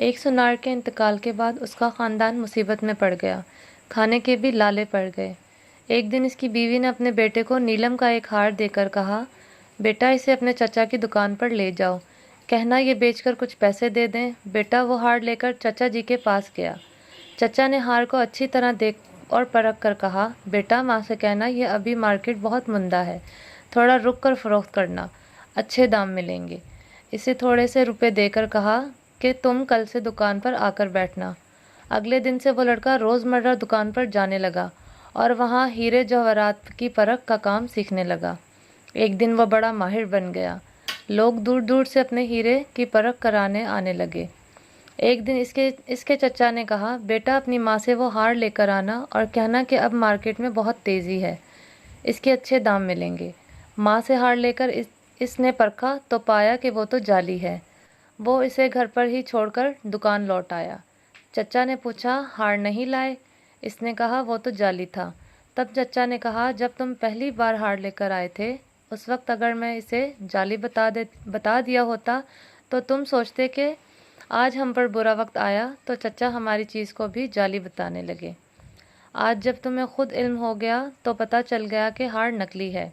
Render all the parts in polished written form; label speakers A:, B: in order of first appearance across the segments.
A: ایک سنار کے انتقال کے بعد اس کا خاندان مصیبت میں پڑ گیا، کھانے کے بھی لالے پڑ گئے۔ ایک دن اس کی بیوی نے اپنے بیٹے کو نیلم کا ایک ہار دے کر کہا، بیٹا اسے اپنے چچا کی دکان پر لے جاؤ، کہنا یہ بیچ کر کچھ پیسے دے دیں۔ بیٹا وہ ہار لے کر چچا جی کے پاس گیا۔ چچا نے ہار کو اچھی طرح دیکھ اور پرکھ کر کہا، بیٹا ماں سے کہنا یہ ابھی مارکیٹ بہت مندہ ہے، تھوڑا رک کر فروخت کرنا، اچھے دام ملیں گے۔ اسے تھوڑے سے روپے دے کر کہا کہ تم کل سے دکان پر آ کر بیٹھنا۔ اگلے دن سے وہ لڑکا روز مرہ دکان پر جانے لگا اور وہاں ہیرے جواہرات کی پرکھ کا کام سیکھنے لگا۔ ایک دن وہ بڑا ماہر بن گیا، لوگ دور دور سے اپنے ہیرے کی پرکھ کرانے آنے لگے۔ ایک دن اس کے چچا نے کہا، بیٹا اپنی ماں سے وہ ہار لے کر آنا اور کہنا کہ اب مارکیٹ میں بہت تیزی ہے، اس کے اچھے دام ملیں گے۔ ماں سے ہار لے کر اس نے پرکھا تو پایا کہ وہ تو جعلی ہے۔ وہ اسے گھر پر ہی چھوڑ کر دکان لوٹ آیا۔ چچا نے پوچھا، ہار نہیں لائے؟ اس نے کہا وہ تو جعلی تھا۔ تب چچا نے کہا، جب تم پہلی بار ہار لے کر آئے تھے اس وقت اگر میں اسے جعلی بتا دیا ہوتا تو تم سوچتے کہ آج ہم پر برا وقت آیا تو چچا ہماری چیز کو بھی جعلی بتانے لگے۔ آج جب تمہیں خود علم ہو گیا تو پتہ چل گیا کہ ہار نکلی ہے۔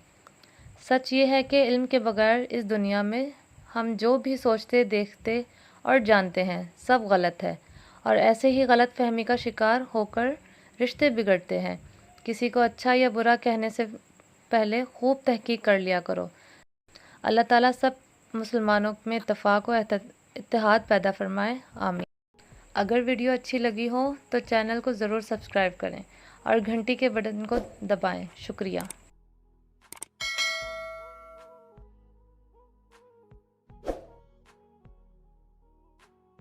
A: سچ یہ ہے کہ علم کے بغیر اس دنیا میں ہم جو بھی سوچتے، دیکھتے اور جانتے ہیں سب غلط ہے، اور ایسے ہی غلط فہمی کا شکار ہو کر رشتے بگڑتے ہیں۔ کسی کو اچھا یا برا کہنے سے پہلے خوب تحقیق کر لیا کرو۔ اللہ تعالیٰ سب مسلمانوں میں اتفاق و اتحاد پیدا فرمائے، آمین۔ اگر ویڈیو اچھی لگی ہو تو چینل کو ضرور سبسکرائب کریں اور گھنٹی کے بٹن کو دبائیں۔ شکریہ۔